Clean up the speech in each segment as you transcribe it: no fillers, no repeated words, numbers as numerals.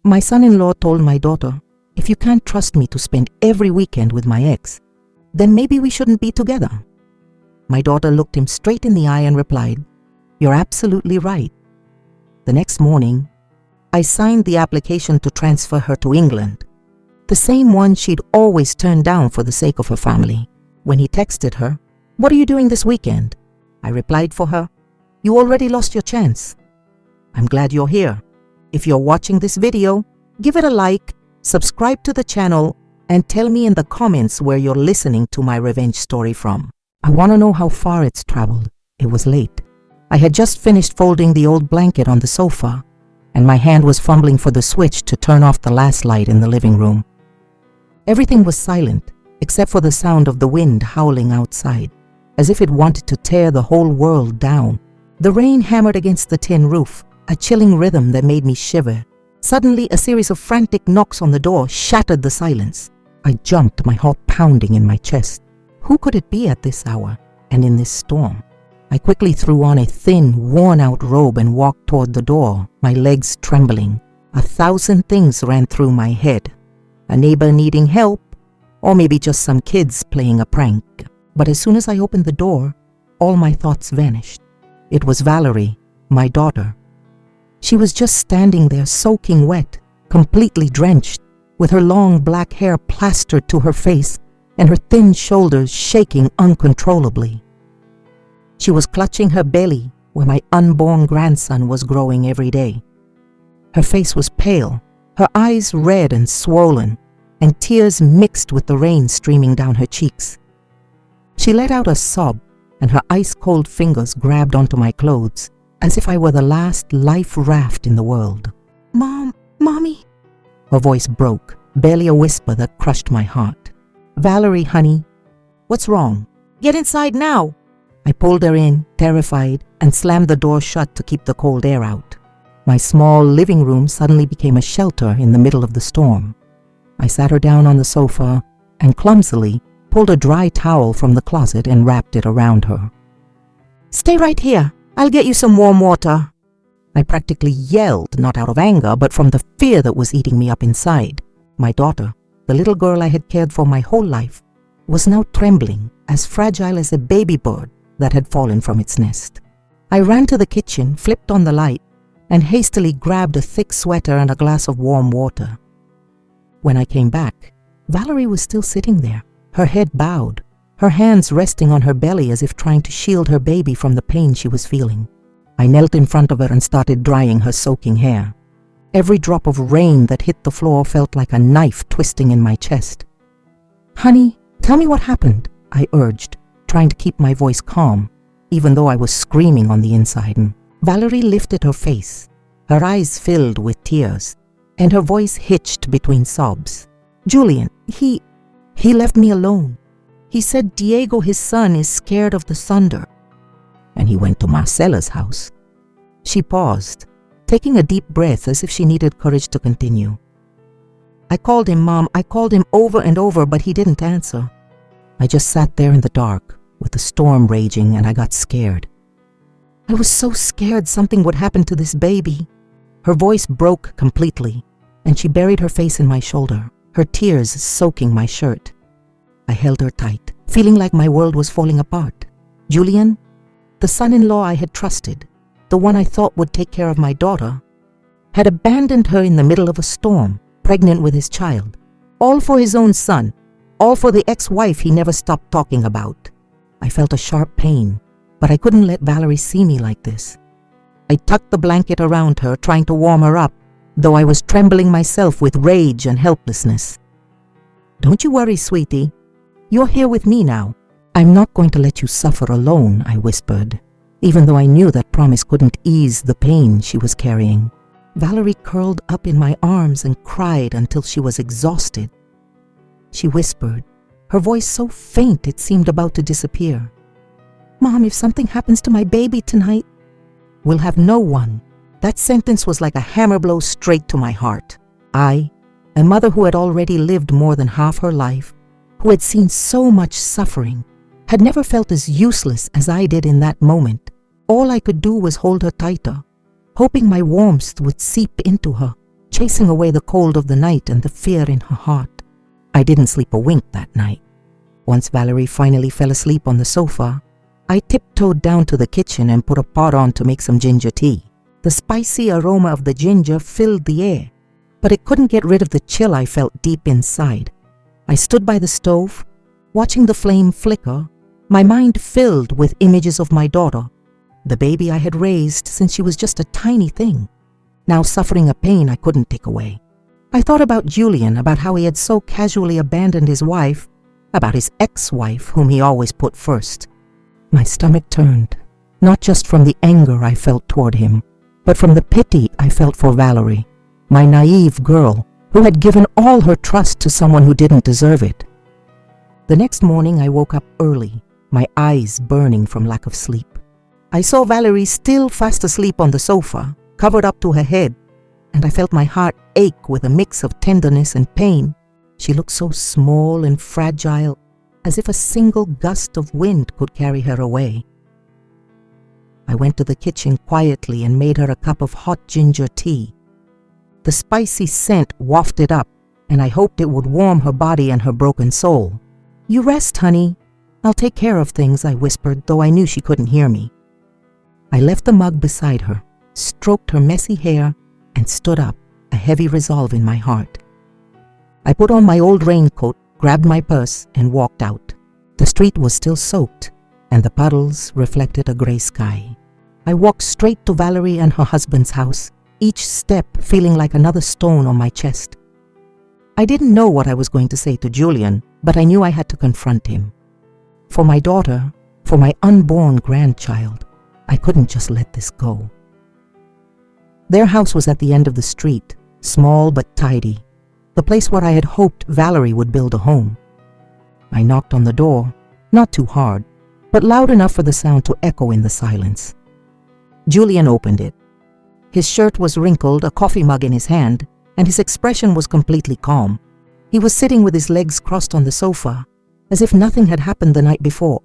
My son-in-law told my daughter, if you can't trust me to spend every weekend with my ex, then maybe we shouldn't be together. My daughter looked him straight in the eye and replied, you're absolutely right. The next morning, I signed the application to transfer her to England, the same one she'd always turned down for the sake of her family. When he texted her, what are you doing this weekend? I replied for her, you already lost your chance. I'm glad you're here. If you're watching this video, give it a like, subscribe to the channel, and tell me in the comments where you're listening to my revenge story from. I want to know how far it's traveled. It was late. I had just finished folding the old blanket on the sofa, and my hand was fumbling for the switch to turn off the last light in the living room. Everything was silent, except for the sound of the wind howling outside, as if it wanted to tear the whole world down. The rain hammered against the tin roof, a chilling rhythm that made me shiver. Suddenly, a series of frantic knocks on the door shattered the silence. I jumped, my heart pounding in my chest. Who could it be at this hour and in this storm? I quickly threw on a thin, worn-out robe and walked toward the door, my legs trembling. 1,000 things ran through my head. A neighbor needing help, or maybe just some kids playing a prank. But as soon as I opened the door, all my thoughts vanished. It was Valerie, my daughter. She was just standing there soaking wet, completely drenched, with her long black hair plastered to her face and her thin shoulders shaking uncontrollably. She was clutching her belly where my unborn grandson was growing every day. Her face was pale, her eyes red and swollen, and tears mixed with the rain streaming down her cheeks. She let out a sob, and her ice-cold fingers grabbed onto my clothes, as if I were the last life raft in the world. Mommy? Her voice broke, barely a whisper that crushed my heart. Valerie, honey, what's wrong? Get inside now! I pulled her in, terrified, and slammed the door shut to keep the cold air out. My small living room suddenly became a shelter in the middle of the storm. I sat her down on the sofa and clumsily pulled a dry towel from the closet and wrapped it around her. Stay right here. I'll get you some warm water. I practically yelled, not out of anger, but from the fear that was eating me up inside. My daughter, the little girl I had cared for my whole life, was now trembling, as fragile as a baby bird that had fallen from its nest. I ran to the kitchen, flipped on the light, and hastily grabbed a thick sweater and a glass of warm water. When I came back, Valerie was still sitting there, her head bowed, her hands resting on her belly as if trying to shield her baby from the pain she was feeling. I knelt in front of her and started drying her soaking hair. Every drop of rain that hit the floor felt like a knife twisting in my chest. Honey, tell me what happened, I urged, trying to keep my voice calm, even though I was screaming on the inside. Valerie lifted her face, her eyes filled with tears, and her voice hitched between sobs. Julian, he left me alone. He said Diego, his son, is scared of the thunder. And he went to Marcela's house. She paused, taking a deep breath as if she needed courage to continue. I called him, Mom. I called him over and over, but he didn't answer. I just sat there in the dark, with the storm raging, and I got scared. I was so scared something would happen to this baby. Her voice broke completely, and she buried her face in my shoulder, her tears soaking my shirt. I held her tight, feeling like my world was falling apart. Julian, the son-in-law I had trusted, the one I thought would take care of my daughter, had abandoned her in the middle of a storm, pregnant with his child. All for his own son, all for the ex-wife he never stopped talking about. I felt a sharp pain, but I couldn't let Valerie see me like this. I tucked the blanket around her, trying to warm her up, though I was trembling myself with rage and helplessness. Don't you worry, sweetie. You're here with me now. I'm not going to let you suffer alone, I whispered, even though I knew that promise couldn't ease the pain she was carrying. Valerie curled up in my arms and cried until she was exhausted. She whispered, her voice so faint it seemed about to disappear. Mom, if something happens to my baby tonight, we'll have no one. That sentence was like a hammer blow straight to my heart. I, a mother who had already lived more than half her life, who had seen so much suffering, had never felt as useless as I did in that moment. All I could do was hold her tighter, hoping my warmth would seep into her, chasing away the cold of the night and the fear in her heart. I didn't sleep a wink that night. Once Valerie finally fell asleep on the sofa, I tiptoed down to the kitchen and put a pot on to make some ginger tea. The spicy aroma of the ginger filled the air, but it couldn't get rid of the chill I felt deep inside. I stood by the stove, watching the flame flicker, my mind filled with images of my daughter, the baby I had raised since she was just a tiny thing, now suffering a pain I couldn't take away. I thought about Julian, about how he had so casually abandoned his wife, about his ex-wife whom he always put first. My stomach turned, not just from the anger I felt toward him, but from the pity I felt for Valerie, my naive girl who had given all her trust to someone who didn't deserve it. The next morning I woke up early, my eyes burning from lack of sleep. I saw Valerie still fast asleep on the sofa, covered up to her head, and I felt my heart ache with a mix of tenderness and pain. She looked so small and fragile, as if a single gust of wind could carry her away. I went to the kitchen quietly and made her a cup of hot ginger tea. The spicy scent wafted up, and I hoped it would warm her body and her broken soul. "You rest, honey. I'll take care of things," I whispered, though I knew she couldn't hear me. I left the mug beside her, stroked her messy hair, and stood up, a heavy resolve in my heart. I put on my old raincoat, grabbed my purse, and walked out. The street was still soaked, and the puddles reflected a gray sky. I walked straight to Valerie and her husband's house, each step feeling like another stone on my chest. I didn't know what I was going to say to Julian, but I knew I had to confront him. For my daughter, for my unborn grandchild, I couldn't just let this go. Their house was at the end of the street, small but tidy, the place where I had hoped Valerie would build a home. I knocked on the door, not too hard, but loud enough for the sound to echo in the silence. Julian opened it. His shirt was wrinkled, a coffee mug in his hand, and his expression was completely calm. He was sitting with his legs crossed on the sofa, as if nothing had happened the night before,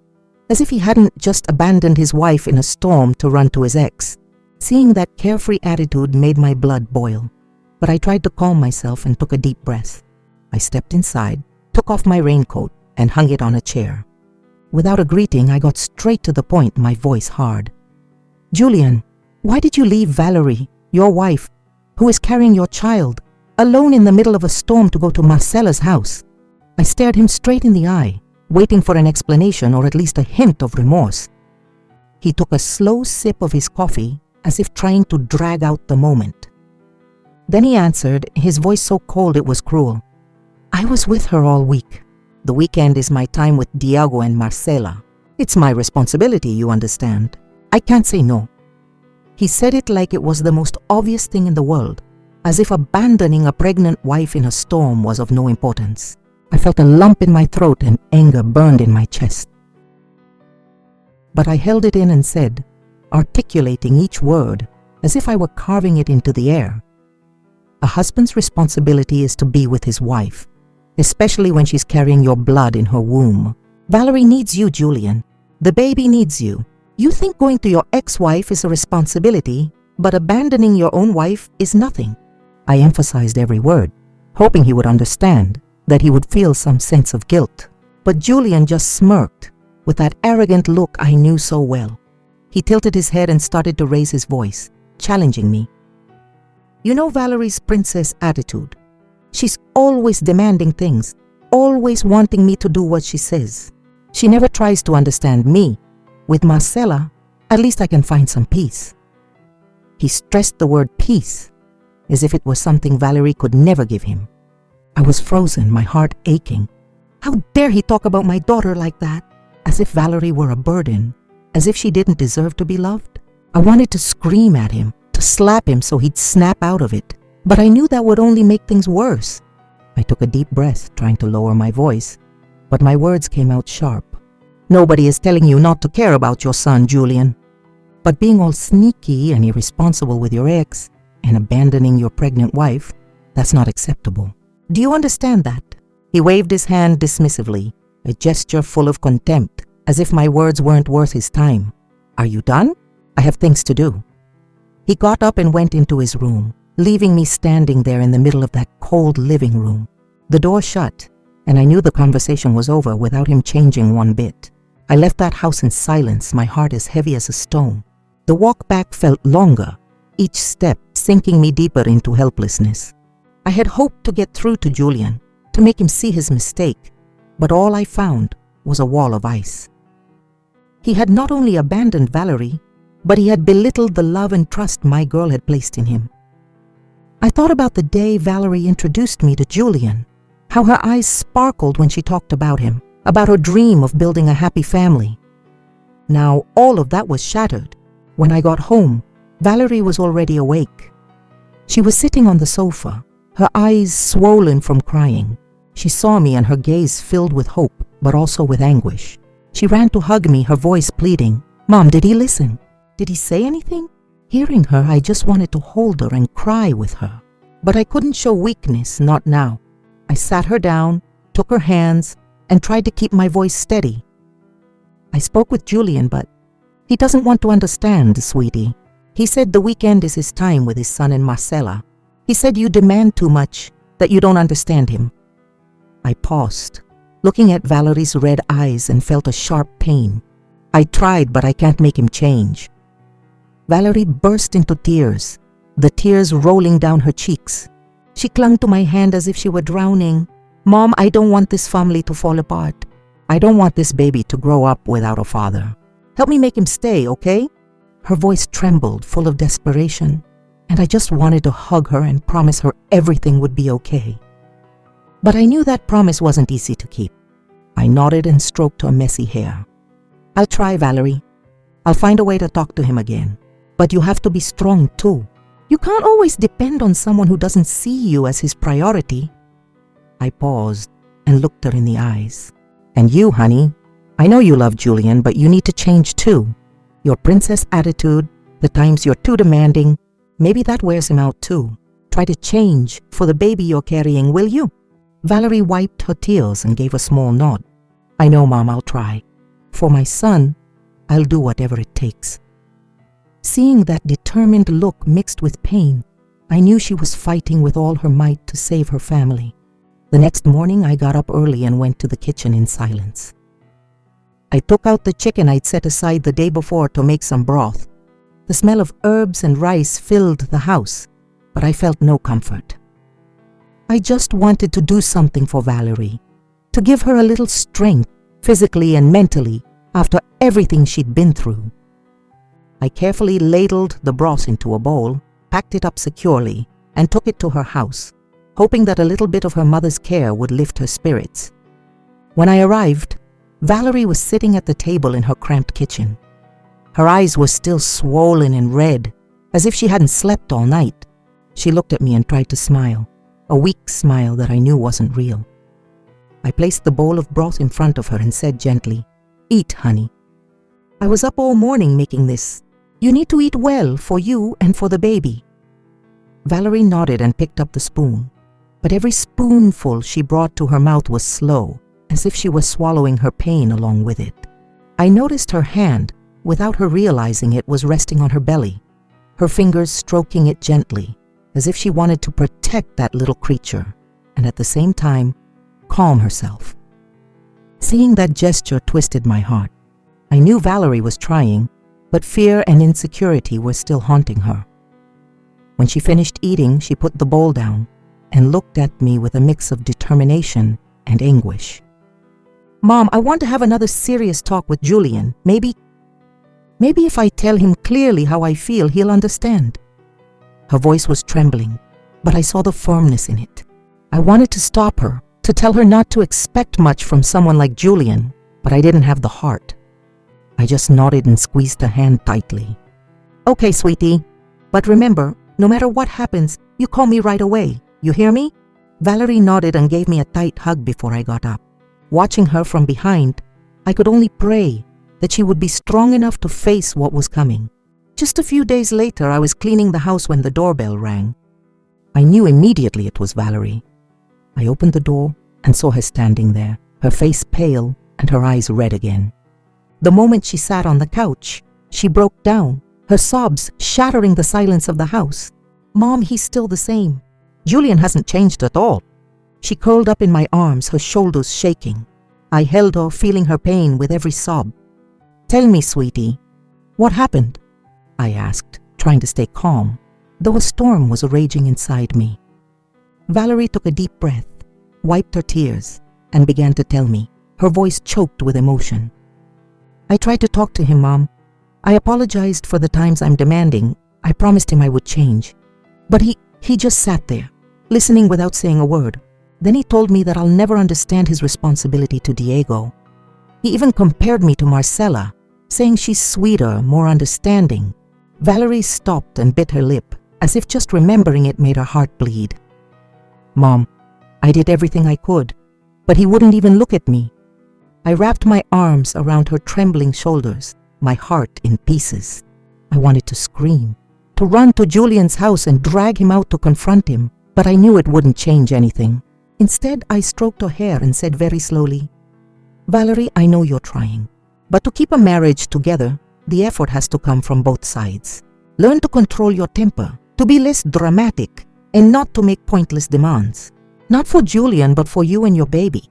as if he hadn't just abandoned his wife in a storm to run to his ex. Seeing that carefree attitude made my blood boil, but I tried to calm myself and took a deep breath. I stepped inside, took off my raincoat, and hung it on a chair. Without a greeting, I got straight to the point, my voice hard. "Julian, why did you leave Valerie, your wife, who is carrying your child, alone in the middle of a storm to go to Marcella's house?" I stared him straight in the eye, waiting for an explanation or at least a hint of remorse. He took a slow sip of his coffee, as if trying to drag out the moment. Then he answered, his voice so cold it was cruel. "I was with her all week. The weekend is my time with Diego and Marcela. It's my responsibility, you understand. I can't say no." He said it like it was the most obvious thing in the world, as if abandoning a pregnant wife in a storm was of no importance. I felt a lump in my throat and anger burned in my chest. But I held it in and said, articulating each word as if I were carving it into the air, "A husband's responsibility is to be with his wife, especially when she's carrying your blood in her womb. Valerie needs you, Julian. The baby needs you. You think going to your ex-wife is a responsibility, but abandoning your own wife is nothing." I emphasized every word, hoping he would understand, that he would feel some sense of guilt. But Julian just smirked, with that arrogant look I knew so well. He tilted his head and started to raise his voice, challenging me. "You know Valerie's princess attitude. She's always demanding things, always wanting me to do what she says. She never tries to understand me. With Marcella, at least I can find some peace." He stressed the word peace, as if it was something Valerie could never give him. I was frozen, my heart aching. How dare he talk about my daughter like that, as if Valerie were a burden, as if she didn't deserve to be loved? I wanted to scream at him, to slap him so he'd snap out of it, but I knew that would only make things worse. I took a deep breath, trying to lower my voice, but my words came out sharp. "Nobody is telling you not to care about your son, Julian. But being all sneaky and irresponsible with your ex and abandoning your pregnant wife, that's not acceptable. Do you understand that?" He waved his hand dismissively, a gesture full of contempt, as if my words weren't worth his time. "Are you done? I have things to do." He got up and went into his room, leaving me standing there in the middle of that cold living room. The door shut, and I knew the conversation was over without him changing one bit. I left that house in silence, my heart as heavy as a stone. The walk back felt longer, each step sinking me deeper into helplessness. I had hoped to get through to Julian, to make him see his mistake, but all I found was a wall of ice. He had not only abandoned Valerie, but he had belittled the love and trust my girl had placed in him. I thought about the day Valerie introduced me to Julian, how her eyes sparkled when she talked about him, about her dream of building a happy family. Now all of that was shattered. When I got home, Valerie was already awake. She was sitting on the sofa, her eyes swollen from crying. She saw me and her gaze filled with hope, but also with anguish. She ran to hug me, her voice pleading, "Mom, did he listen? Did he say anything?" Hearing her, I just wanted to hold her and cry with her. But I couldn't show weakness, not now. I sat her down, took her hands, and tried to keep my voice steady. "I spoke with Julian, but he doesn't want to understand, sweetie. He said the weekend is his time with his son and Marcella. He said you demand too much, that you don't understand him." I paused, looking at Valerie's red eyes, and felt a sharp pain. I tried, but I can't make him change. Valerie burst into tears, the tears rolling down her cheeks. She clung to my hand as if she were drowning. "Mom, I don't want this family to fall apart. I don't want this baby to grow up without a father. Help me make him stay, okay?" Her voice trembled, full of desperation, and I just wanted to hug her and promise her everything would be okay. But I knew that promise wasn't easy to keep. I nodded and stroked her messy hair. "I'll try, Valerie. I'll find a way to talk to him again. But you have to be strong too. You can't always depend on someone who doesn't see you as his priority." I paused and looked her in the eyes. "And you, honey, I know you love Julian, but you need to change too. Your princess attitude, the times you're too demanding, maybe that wears him out too. Try to change for the baby you're carrying, will you?" Valerie wiped her tears and gave a small nod. "I know, Mom, I'll try. For my son, I'll do whatever it takes." Seeing that determined look mixed with pain, I knew she was fighting with all her might to save her family. The next morning, I got up early and went to the kitchen in silence. I took out the chicken I'd set aside the day before to make some broth. The smell of herbs and rice filled the house, but I felt no comfort. I just wanted to do something for Valerie, to give her a little strength, physically and mentally, after everything she'd been through. I carefully ladled the broth into a bowl, packed it up securely, and took it to her house, hoping that a little bit of her mother's care would lift her spirits. When I arrived, Valerie was sitting at the table in her cramped kitchen. Her eyes were still swollen and red, as if she hadn't slept all night. She looked at me and tried to smile, a weak smile that I knew wasn't real. I placed the bowl of broth in front of her and said gently, "Eat, honey. I was up all morning making this. You need to eat well for you and for the baby." Valerie nodded and picked up the spoon, but every spoonful she brought to her mouth was slow, as if she was swallowing her pain along with it. I noticed her hand, without her realizing it, was resting on her belly, her fingers stroking it gently, as if she wanted to protect that little creature, and at the same time, calm herself. Seeing that gesture twisted my heart. I knew Valerie was trying, but fear and insecurity were still haunting her. When she finished eating, she put the bowl down and looked at me with a mix of determination and anguish. "Mom, I want to have another serious talk with Julian. Maybe if I tell him clearly how I feel, he'll understand." Her voice was trembling, but I saw the firmness in it. I wanted to stop her, to tell her not to expect much from someone like Julian, but I didn't have the heart. I just nodded and squeezed her hand tightly. "Okay, sweetie, but remember, no matter what happens, you call me right away. You hear me?" Valerie nodded and gave me a tight hug before I got up. Watching her from behind, I could only pray that she would be strong enough to face what was coming. Just a few days later, I was cleaning the house when the doorbell rang. I knew immediately it was Valerie. I opened the door and saw her standing there, her face pale and her eyes red again. The moment she sat on the couch, she broke down, her sobs shattering the silence of the house. Mom, he's still the same. Julian hasn't changed at all. She curled up in my arms, her shoulders shaking. I held her, feeling her pain with every sob. Tell me, sweetie, what happened? I asked, trying to stay calm, though a storm was raging inside me. Valerie took a deep breath, wiped her tears, and began to tell me, her voice choked with emotion. I tried to talk to him, Mom. I apologized for the times I'm demanding. I promised him I would change. But he just sat there, listening without saying a word. Then he told me that I'll never understand his responsibility to Diego. He even compared me to Marcella, saying she's sweeter, more understanding. Valerie stopped and bit her lip, as if just remembering it made her heart bleed. Mom, I did everything I could, but he wouldn't even look at me. I wrapped my arms around her trembling shoulders, my heart in pieces. I wanted to scream, to run to Julian's house and drag him out to confront him, but I knew it wouldn't change anything. Instead, I stroked her hair and said very slowly, Valerie, I know you're trying, but to keep a marriage together, the effort has to come from both sides. Learn to control your temper, to be less dramatic, and not to make pointless demands. Not for Julian, but for you and your baby.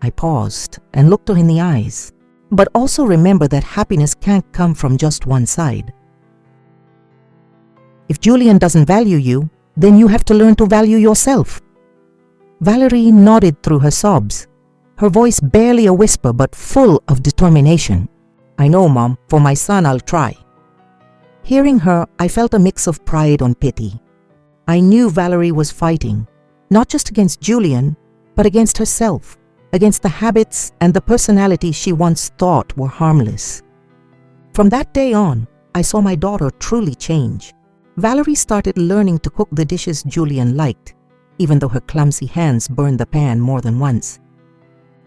I paused and looked her in the eyes, but also remember that happiness can't come from just one side. If Julian doesn't value you, then you have to learn to value yourself. Valerie nodded through her sobs, her voice barely a whisper but full of determination. I know, Mom, for my son I'll try. Hearing her, I felt a mix of pride and pity. I knew Valerie was fighting, not just against Julian, but against herself, against the habits and the personality she once thought were harmless. From that day on, I saw my daughter truly change. Valerie started learning to cook the dishes Julian liked, even though her clumsy hands burned the pan more than once.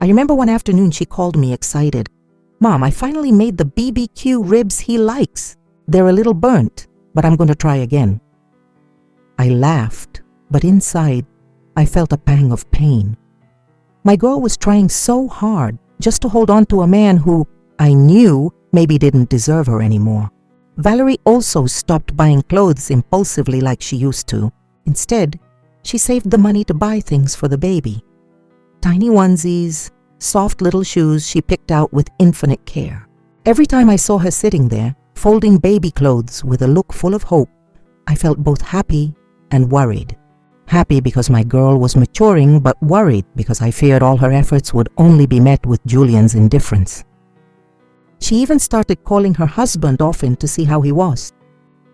I remember one afternoon she called me excited. Mom, I finally made the BBQ ribs he likes. They're a little burnt, but I'm going to try again. I laughed, but inside, I felt a pang of pain. My girl was trying so hard just to hold on to a man who, I knew, maybe didn't deserve her anymore. Valerie also stopped buying clothes impulsively like she used to. Instead, she saved the money to buy things for the baby. Tiny onesies, soft little shoes she picked out with infinite care. Every time I saw her sitting there, folding baby clothes with a look full of hope, I felt both happy and worried. Happy because my girl was maturing, but worried because I feared all her efforts would only be met with Julian's indifference. She even started calling her husband often to see how he was.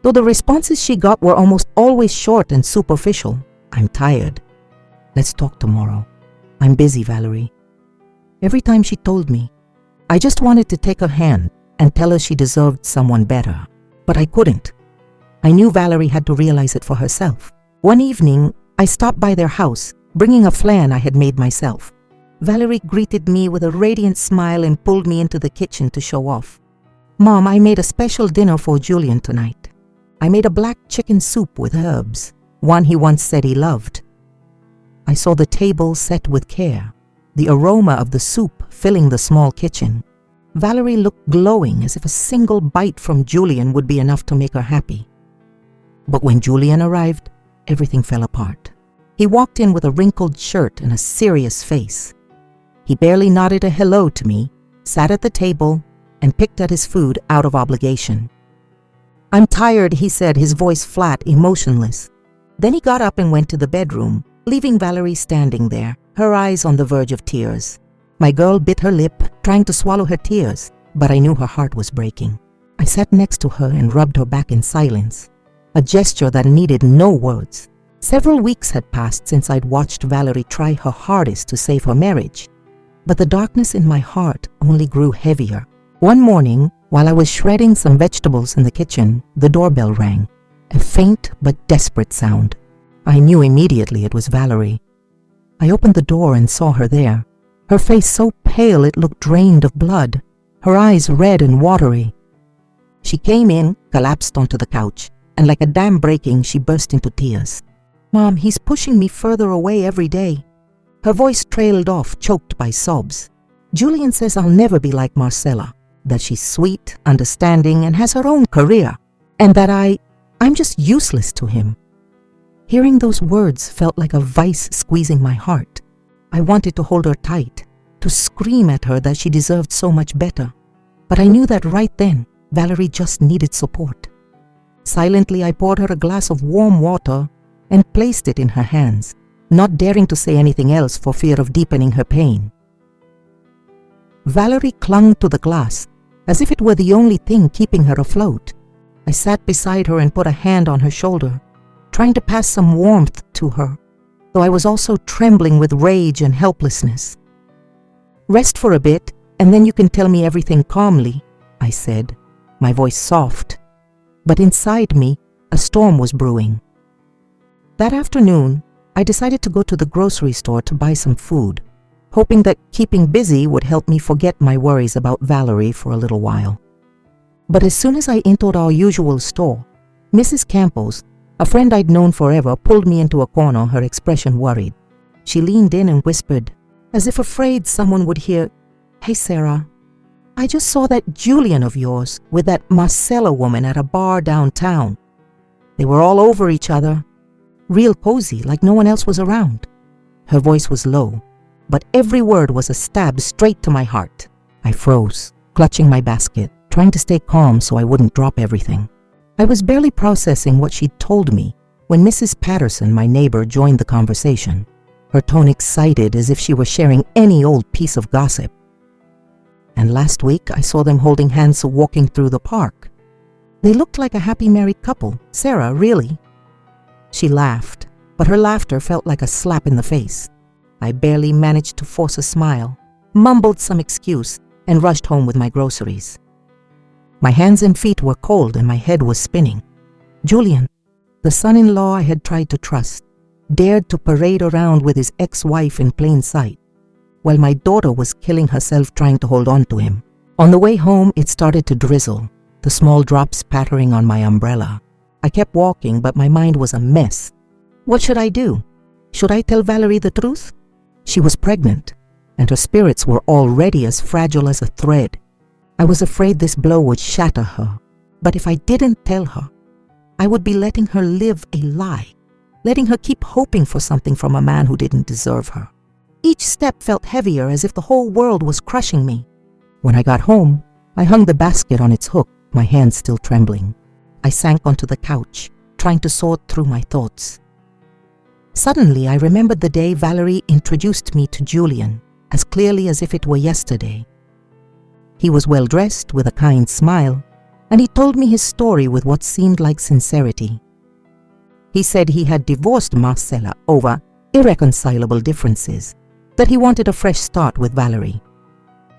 Though the responses she got were almost always short and superficial. I'm tired. Let's talk tomorrow. I'm busy, Valerie. Every time she told me, I just wanted to take her hand and tell her she deserved someone better. But I couldn't. I knew Valerie had to realize it for herself. One evening, I stopped by their house, bringing a flan I had made myself. Valerie greeted me with a radiant smile and pulled me into the kitchen to show off. Mom, I made a special dinner for Julian tonight. I made a black chicken soup with herbs, one he once said he loved. I saw the table set with care, the aroma of the soup filling the small kitchen. Valerie looked glowing, as if a single bite from Julian would be enough to make her happy. But when Julian arrived, everything fell apart. He walked in with a wrinkled shirt and a serious face. He barely nodded a hello to me, sat at the table, and picked at his food out of obligation. I'm tired, he said, his voice flat, emotionless. Then he got up and went to the bedroom, leaving Valerie standing there, her eyes on the verge of tears. My girl bit her lip, trying to swallow her tears, but I knew her heart was breaking. I sat next to her and rubbed her back in silence, a gesture that needed no words. Several weeks had passed since I'd watched Valerie try her hardest to save her marriage, but the darkness in my heart only grew heavier. One morning, while I was shredding some vegetables in the kitchen, the doorbell rang, a faint but desperate sound. I knew immediately it was Valerie. I opened the door and saw her there, her face so pale it looked drained of blood, her eyes red and watery. She came in, collapsed onto the couch, and like a dam breaking, she burst into tears. Mom, he's pushing me further away every day. Her voice trailed off, choked by sobs. Julian says I'll never be like Marcella, that she's sweet, understanding, and has her own career, and that I'm just useless to him. Hearing those words felt like a vice squeezing my heart. I wanted to hold her tight, to scream at her that she deserved so much better. But I knew that right then, Valerie just needed support. Silently, I poured her a glass of warm water and placed it in her hands, not daring to say anything else for fear of deepening her pain. Valerie clung to the glass as if it were the only thing keeping her afloat. I sat beside her and put a hand on her shoulder, trying to pass some warmth to her, though I was also trembling with rage and helplessness. "Rest for a bit, and then you can tell me everything calmly," I said, my voice soft. But inside me, a storm was brewing. That afternoon, I decided to go to the grocery store to buy some food, hoping that keeping busy would help me forget my worries about Valerie for a little while. But as soon as I entered our usual store, Mrs. Campos, a friend I'd known forever, pulled me into a corner, her expression worried. She leaned in and whispered, as if afraid someone would hear, "Hey, Sarah, I just saw that Julian of yours with that Marcella woman at a bar downtown. They were all over each other, real cozy, like no one else was around." Her voice was low, but every word was a stab straight to my heart. I froze, clutching my basket, trying to stay calm so I wouldn't drop everything. I was barely processing what she'd told me when Mrs. Patterson, my neighbor, joined the conversation, her tone excited as if she were sharing any old piece of gossip. "And last week I saw them holding hands walking through the park. They looked like a happy married couple. Sarah, really?" She laughed, but her laughter felt like a slap in the face. I barely managed to force a smile, mumbled some excuse, and rushed home with my groceries. My hands and feet were cold and my head was spinning. Julian, the son-in-law I had tried to trust, dared to parade around with his ex-wife in plain sight, while my daughter was killing herself trying to hold on to him. On the way home, it started to drizzle, the small drops pattering on my umbrella. I kept walking, but my mind was a mess. What should I do? Should I tell Valerie the truth? She was pregnant, and her spirits were already as fragile as a thread. I was afraid this blow would shatter her, but if I didn't tell her, I would be letting her live a lie, letting her keep hoping for something from a man who didn't deserve her. Each step felt heavier, as if the whole world was crushing me. When I got home, I hung the basket on its hook, my hands still trembling. I sank onto the couch, trying to sort through my thoughts. Suddenly, I remembered the day Valerie introduced me to Julian, as clearly as if it were yesterday. He was well-dressed, with a kind smile, and he told me his story with what seemed like sincerity. He said he had divorced Marcella over irreconcilable differences, that he wanted a fresh start with Valerie.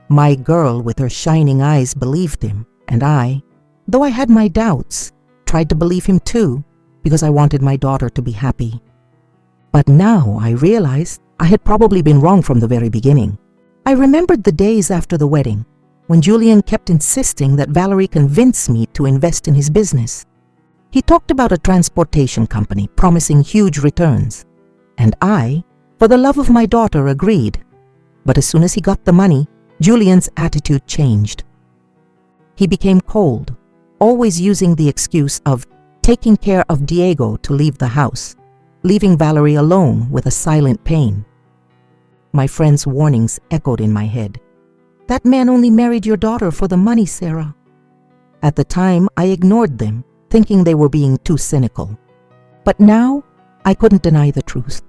My girl with her shining eyes believed him, and I, though I had my doubts, tried to believe him too, because I wanted my daughter to be happy. But now I realized I had probably been wrong from the very beginning. I remembered the days after the wedding, when Julian kept insisting that Valerie convince me to invest in his business. He talked about a transportation company promising huge returns, and I, for the love of my daughter, agreed. But as soon as he got the money, Julian's attitude changed. He became cold, always using the excuse of taking care of Diego to leave the house, leaving Valerie alone with a silent pain. My friend's warnings echoed in my head. "That man only married your daughter for the money, Sarah." At the time, I ignored them, thinking they were being too cynical. But now, I couldn't deny the truth.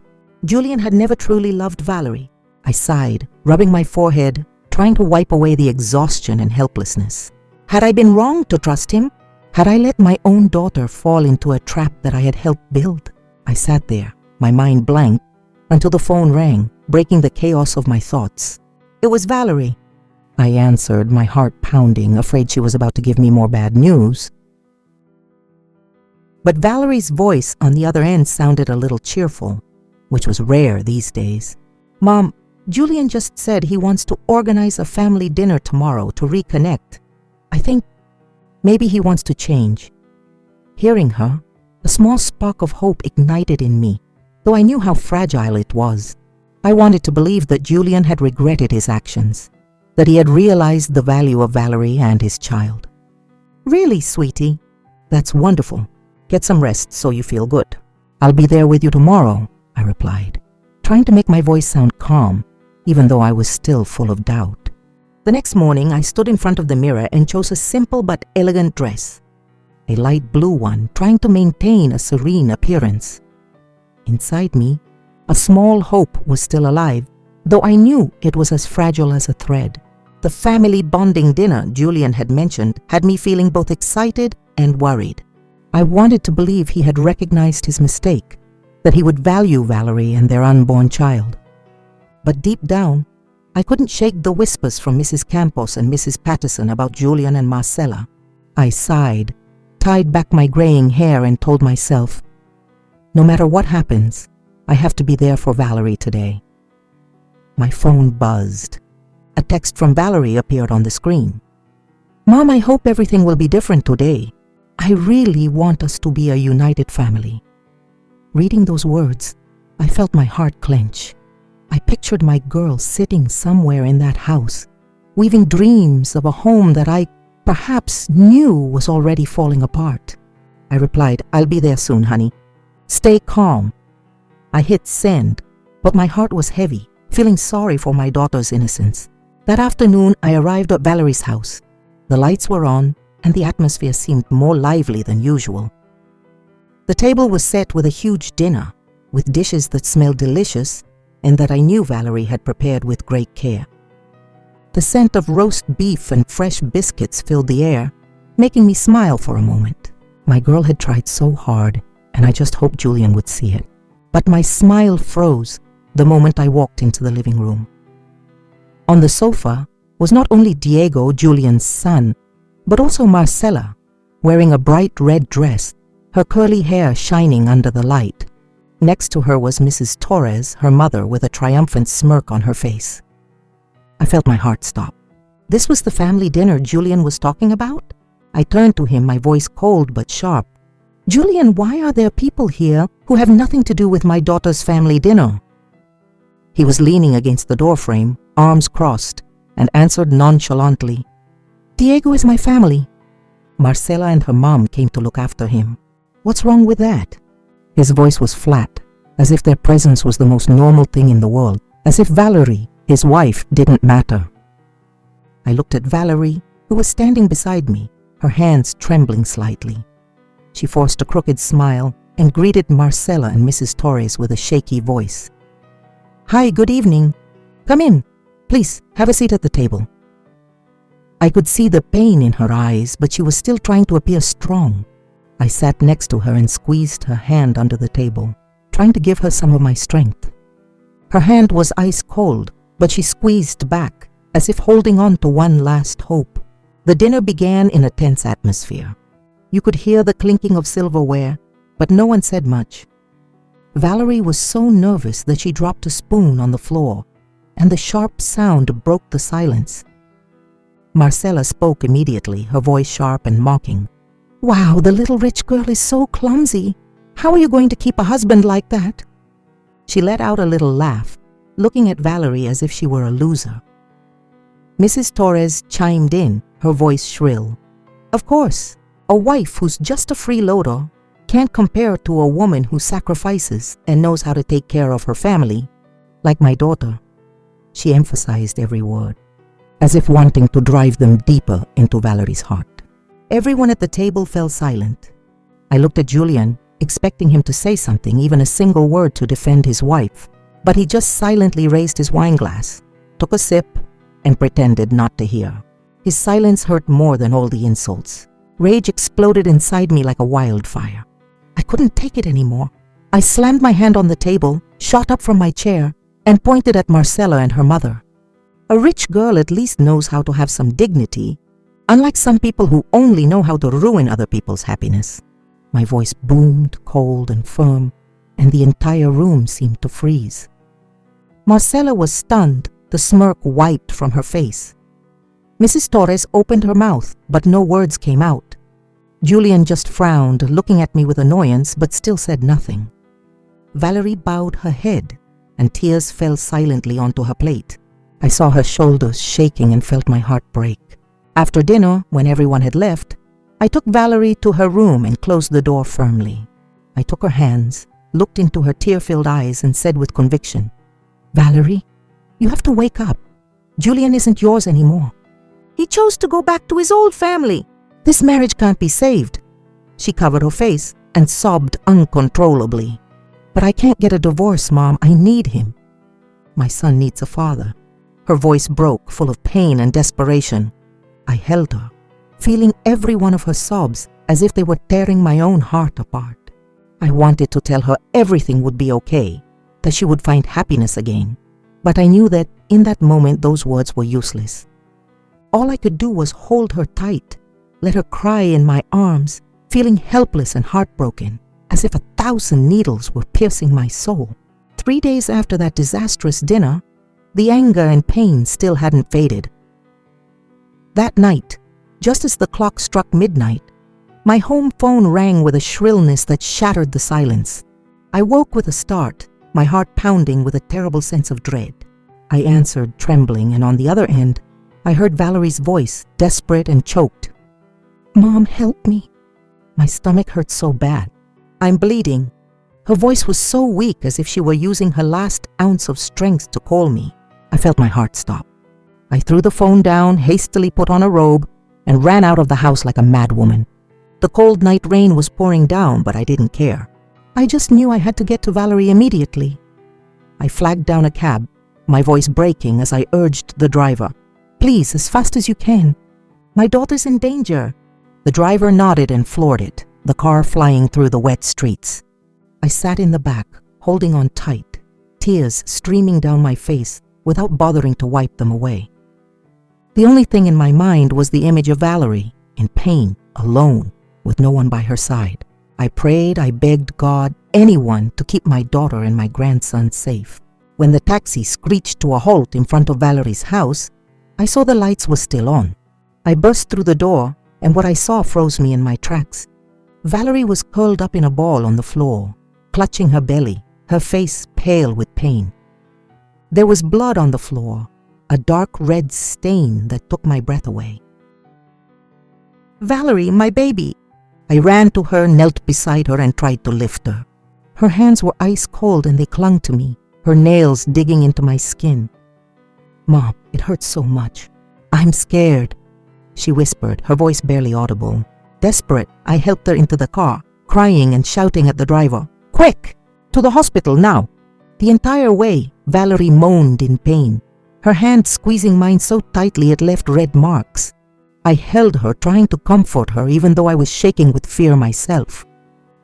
Julian had never truly loved Valerie. I sighed, rubbing my forehead, trying to wipe away the exhaustion and helplessness. Had I been wrong to trust him? Had I let my own daughter fall into a trap that I had helped build? I sat there, my mind blank, until the phone rang, breaking the chaos of my thoughts. "It was Valerie," I answered, my heart pounding, afraid she was about to give me more bad news. But Valerie's voice on the other end sounded a little cheerful, which was rare these days. "Mom, Julian just said he wants to organize a family dinner tomorrow to reconnect. I think maybe he wants to change." Hearing her, a small spark of hope ignited in me, though I knew how fragile it was. I wanted to believe that Julian had regretted his actions, that he had realized the value of Valerie and his child. "Really, sweetie? That's wonderful. Get some rest so you feel good." "I'll be there with you tomorrow," I replied, trying to make my voice sound calm, even though I was still full of doubt. The next morning, I stood in front of the mirror and chose a simple but elegant dress, a light blue one, trying to maintain a serene appearance. Inside me, a small hope was still alive, though I knew it was as fragile as a thread. The family bonding dinner Julian had mentioned had me feeling both excited and worried. I wanted to believe he had recognized his mistake, that he would value Valerie and their unborn child. But deep down, I couldn't shake the whispers from Mrs. Campos and Mrs. Patterson about Julian and Marcella. I sighed, tied back my graying hair, and told myself, no matter what happens, I have to be there for Valerie today. My phone buzzed. A text from Valerie appeared on the screen. "Mom, I hope everything will be different today. I really want us to be a united family." Reading those words, I felt my heart clench. I pictured my girl sitting somewhere in that house, weaving dreams of a home that I perhaps knew was already falling apart. I replied, "I'll be there soon, honey. Stay calm." I hit send, but my heart was heavy, feeling sorry for my daughter's innocence. That afternoon, I arrived at Valerie's house. The lights were on, and the atmosphere seemed more lively than usual. The table was set with a huge dinner, with dishes that smelled delicious and that I knew Valerie had prepared with great care. The scent of roast beef and fresh biscuits filled the air, making me smile for a moment. My girl had tried so hard, and I just hoped Julian would see it. But my smile froze the moment I walked into the living room. On the sofa was not only Diego, Julian's son, but also Marcella, wearing a bright red dress, her curly hair shining under the light. Next to her was Mrs. Torres, her mother, with a triumphant smirk on her face. I felt my heart stop. This was the family dinner Julian was talking about? I turned to him, my voice cold but sharp. "Julian, why are there people here who have nothing to do with my daughter's family dinner?" He was leaning against the doorframe, arms crossed, and answered nonchalantly, "Diego is my family." Marcella and her mom came to look after him. "What's wrong with that?" His voice was flat, as if their presence was the most normal thing in the world, as if Valerie, his wife, didn't matter. I looked at Valerie, who was standing beside me, her hands trembling slightly. She forced a crooked smile and greeted Marcella and Mrs. Torres with a shaky voice. "Hi, good evening. Come in. Please, have a seat at the table." I could see the pain in her eyes, but she was still trying to appear strong. I sat next to her and squeezed her hand under the table, trying to give her some of my strength. Her hand was ice cold, but she squeezed back, as if holding on to one last hope. The dinner began in a tense atmosphere. You could hear the clinking of silverware, but no one said much. Valerie was so nervous that she dropped a spoon on the floor, and the sharp sound broke the silence. Marcella spoke immediately, her voice sharp and mocking. "Wow, the little rich girl is so clumsy. How are you going to keep a husband like that?" She let out a little laugh, looking at Valerie as if she were a loser. Mrs. Torres chimed in, her voice shrill. "Of course, a wife who's just a freeloader can't compare to a woman who sacrifices and knows how to take care of her family, like my daughter." She emphasized every word, as if wanting to drive them deeper into Valerie's heart. Everyone at the table fell silent. I looked at Julian, expecting him to say something, even a single word to defend his wife, but he just silently raised his wine glass, took a sip, and pretended not to hear. His silence hurt more than all the insults. Rage exploded inside me like a wildfire. I couldn't take it anymore. I slammed my hand on the table, shot up from my chair, and pointed at Marcella and her mother. A rich girl at least knows how to have some dignity, unlike some people who only know how to ruin other people's happiness. My voice boomed, cold and firm, and the entire room seemed to freeze. Marcella was stunned, the smirk wiped from her face. Mrs. Torres opened her mouth, but no words came out. Julian just frowned, looking at me with annoyance, but still said nothing. Valerie bowed her head, and tears fell silently onto her plate. I saw her shoulders shaking and felt my heart break. After dinner, when everyone had left, I took Valerie to her room and closed the door firmly. I took her hands, looked into her tear-filled eyes and said with conviction, "Valerie, you have to wake up. Julian isn't yours anymore. He chose to go back to his old family. This marriage can't be saved." She covered her face and sobbed uncontrollably. "But I can't get a divorce, Mom. I need him. My son needs a father." Her voice broke, full of pain and desperation. I held her, feeling every one of her sobs as if they were tearing my own heart apart. I wanted to tell her everything would be okay, that she would find happiness again. But I knew that in that moment those words were useless. All I could do was hold her tight, let her cry in my arms, feeling helpless and heartbroken, as if 1,000 needles were piercing my soul. 3 days after that disastrous dinner, the anger and pain still hadn't faded. That night, just as the clock struck midnight, my home phone rang with a shrillness that shattered the silence. I woke with a start, my heart pounding with a terrible sense of dread. I answered, trembling, and on the other end, I heard Valerie's voice, desperate and choked. "Mom, help me. My stomach hurts so bad. I'm bleeding." Her voice was so weak, as if she were using her last ounce of strength to call me. I felt my heart stop. I threw the phone down, hastily put on a robe, and ran out of the house like a madwoman. The cold night rain was pouring down, but I didn't care. I just knew I had to get to Valerie immediately. I flagged down a cab, my voice breaking as I urged the driver, "Please, as fast as you can. My daughter's in danger." The driver nodded and floored it, the car flying through the wet streets. I sat in the back, holding on tight, tears streaming down my face without bothering to wipe them away. The only thing in my mind was the image of Valerie, in pain, alone, with no one by her side. I prayed, I begged God, anyone, to keep my daughter and my grandson safe. When the taxi screeched to a halt in front of Valerie's house, I saw the lights were still on. I burst through the door, and what I saw froze me in my tracks. Valerie was curled up in a ball on the floor, clutching her belly, her face pale with pain. There was blood on the floor, a dark red stain that took my breath away. "Valerie, my baby!" I ran to her, knelt beside her, and tried to lift her. Her hands were ice cold and they clung to me, her nails digging into my skin. "Mom, it hurts so much. I'm scared," she whispered, her voice barely audible. Desperate, I helped her into the car, crying and shouting at the driver, "Quick! To the hospital now!" The entire way, Valerie moaned in pain, her hand squeezing mine so tightly it left red marks. I held her, trying to comfort her, even though I was shaking with fear myself.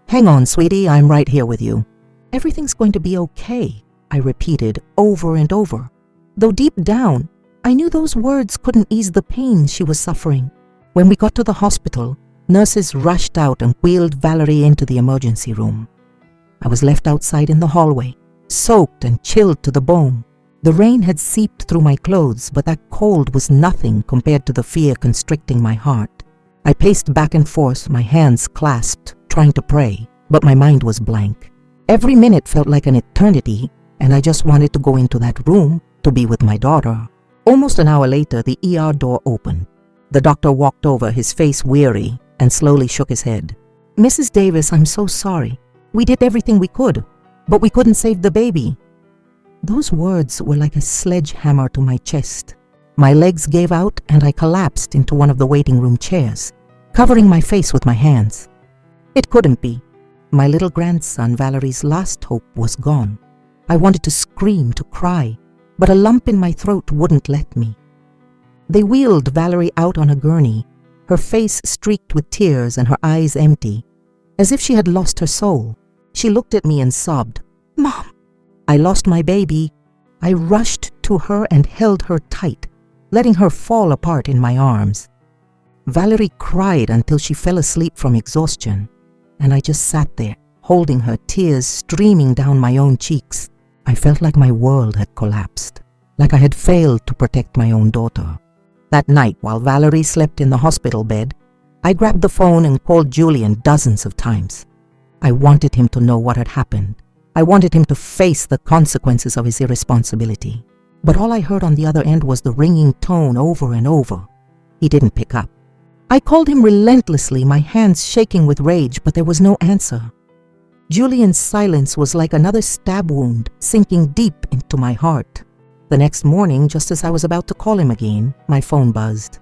"Hang on, sweetie, I'm right here with you. Everything's going to be okay," I repeated over and over, though deep down, I knew those words couldn't ease the pain she was suffering. When we got to the hospital, nurses rushed out and wheeled Valerie into the emergency room. I was left outside in the hallway, soaked and chilled to the bone. The rain had seeped through my clothes, but that cold was nothing compared to the fear constricting my heart. I paced back and forth, my hands clasped, trying to pray, but my mind was blank. Every minute felt like an eternity, and I just wanted to go into that room to be with my daughter. Almost an hour later, the ER door opened. The doctor walked over, his face weary, and slowly shook his head. "Mrs. Davis, I'm so sorry. We did everything we could, but we couldn't save the baby." Those words were like a sledgehammer to my chest. My legs gave out and I collapsed into one of the waiting room chairs, covering my face with my hands. It couldn't be. My little grandson, Valerie's last hope, was gone. I wanted to scream, to cry, but a lump in my throat wouldn't let me. They wheeled Valerie out on a gurney, her face streaked with tears and her eyes empty, as if she had lost her soul. She looked at me and sobbed, "Mom, I lost my baby." I rushed to her and held her tight, letting her fall apart in my arms. Valerie cried until she fell asleep from exhaustion, and I just sat there, holding her, tears streaming down my own cheeks. I felt like my world had collapsed, like I had failed to protect my own daughter. That night, while Valerie slept in the hospital bed, I grabbed the phone and called Julian dozens of times. I wanted him to know what had happened. I wanted him to face the consequences of his irresponsibility. But all I heard on the other end was the ringing tone over and over. He didn't pick up. I called him relentlessly, my hands shaking with rage, but there was no answer. Julian's silence was like another stab wound sinking deep into my heart. The next morning, just as I was about to call him again, my phone buzzed.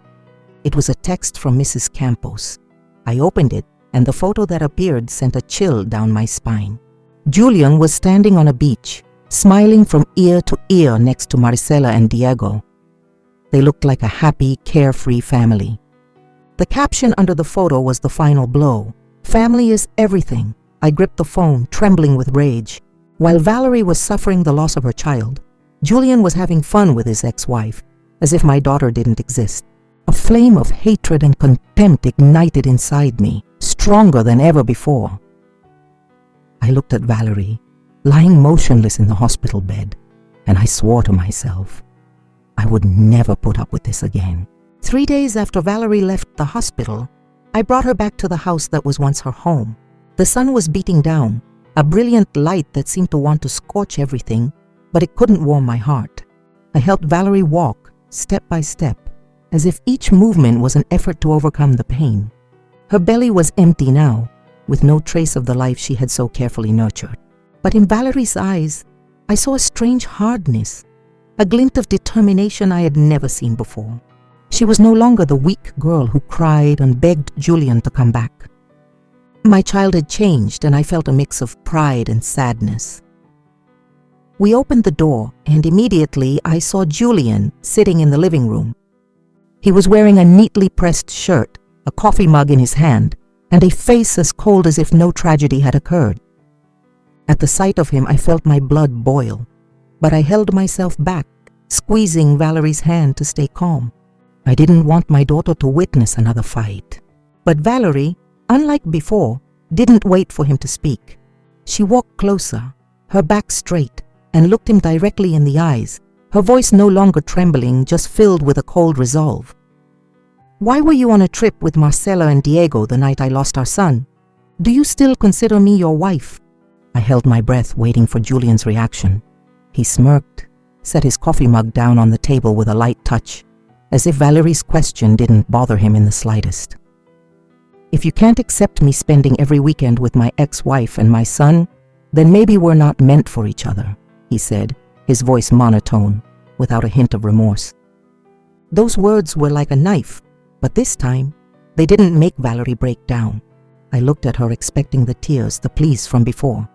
It was a text from Mrs. Campos. I opened it, and the photo that appeared sent a chill down my spine. Julian was standing on a beach, smiling from ear to ear next to Marcela and Diego. They looked like a happy, carefree family. The caption under the photo was the final blow. "Family is everything." I gripped the phone, trembling with rage. While Valerie was suffering the loss of her child, Julian was having fun with his ex-wife, as if my daughter didn't exist. A flame of hatred and contempt ignited inside me, stronger than ever before. I looked at Valerie, lying motionless in the hospital bed, and I swore to myself, I would never put up with this again. 3 days after Valerie left the hospital, I brought her back to the house that was once her home. The sun was beating down, a brilliant light that seemed to want to scorch everything, but it couldn't warm my heart. I helped Valerie walk, step by step, as if each movement was an effort to overcome the pain. Her belly was empty now, with no trace of the life she had so carefully nurtured. But in Valerie's eyes, I saw a strange hardness, a glint of determination I had never seen before. She was no longer the weak girl who cried and begged Julian to come back. My child had changed, and I felt a mix of pride and sadness. We opened the door, and immediately I saw Julian sitting in the living room. He was wearing a neatly pressed shirt, a coffee mug in his hand, and a face as cold as if no tragedy had occurred. At the sight of him, I felt my blood boil, but I held myself back, squeezing Valerie's hand to stay calm. I didn't want my daughter to witness another fight. But Valerie, unlike before, didn't wait for him to speak. She walked closer, her back straight, and looked him directly in the eyes, her voice no longer trembling, just filled with a cold resolve. "Why were you on a trip with Marcela and Diego the night I lost our son? Do you still consider me your wife?" I held my breath, waiting for Julian's reaction. He smirked, set his coffee mug down on the table with a light touch, as if Valerie's question didn't bother him in the slightest. "If you can't accept me spending every weekend with my ex-wife and my son, then maybe we're not meant for each other," he said, his voice monotone, without a hint of remorse. Those words were like a knife, but this time, they didn't make Valerie break down. I looked at her expecting the tears, the pleas from before.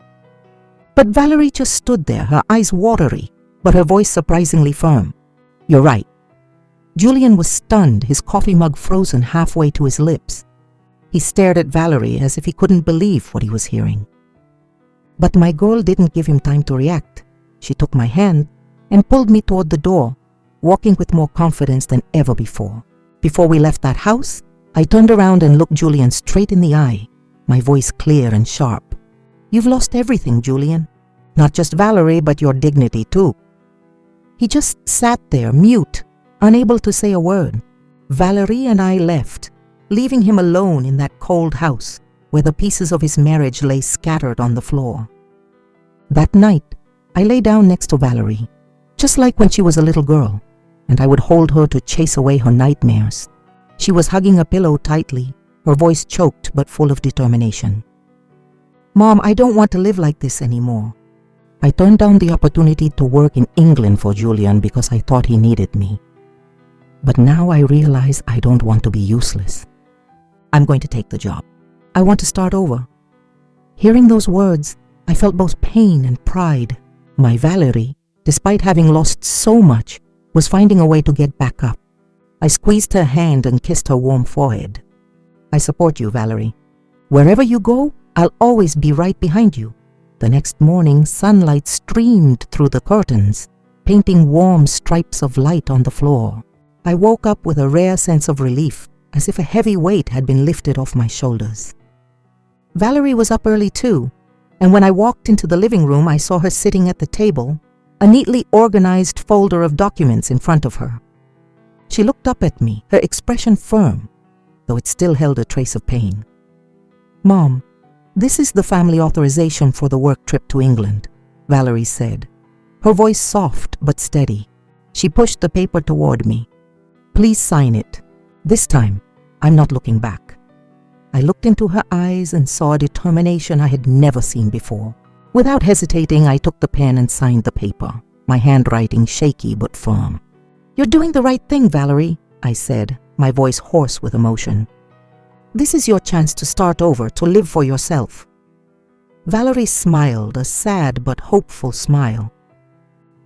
But Valerie just stood there, her eyes watery, but her voice surprisingly firm. "You're right." Julian was stunned, his coffee mug frozen halfway to his lips. He stared at Valerie as if he couldn't believe what he was hearing. But my girl didn't give him time to react. She took my hand and pulled me toward the door, walking with more confidence than ever before. Before we left that house, I turned around and looked Julian straight in the eye, my voice clear and sharp. "You've lost everything, Julian. Not just Valerie, but your dignity too." He just sat there, mute, unable to say a word. Valerie and I left, leaving him alone in that cold house where the pieces of his marriage lay scattered on the floor. That night, I lay down next to Valerie, just like when she was a little girl, and I would hold her to chase away her nightmares. She was hugging a pillow tightly, her voice choked but full of determination. "Mom, I don't want to live like this anymore." I turned down the opportunity to work in England for Julian because I thought he needed me. But now I realize I don't want to be useless. I'm going to take the job. I want to start over. Hearing those words, I felt both pain and pride. My Valerie, despite having lost so much, was finding a way to get back up. I squeezed her hand and kissed her warm forehead. "I support you, Valerie. Wherever you go, I'll always be right behind you." The next morning, sunlight streamed through the curtains, painting warm stripes of light on the floor. I woke up with a rare sense of relief, as if a heavy weight had been lifted off my shoulders. Valerie was up early too, and when I walked into the living room, I saw her sitting at the table, a neatly organized folder of documents in front of her. She looked up at me, her expression firm, though it still held a trace of pain. "Mom, this is the family authorization for the work trip to England," Valerie said, her voice soft but steady. She pushed the paper toward me. "Please sign it. This time, I'm not looking back." I looked into her eyes and saw a determination I had never seen before. Without hesitating, I took the pen and signed the paper, my handwriting shaky but firm. "You're doing the right thing, Valerie," I said, my voice hoarse with emotion. "This is your chance to start over, to live for yourself." Valerie smiled, a sad but hopeful smile.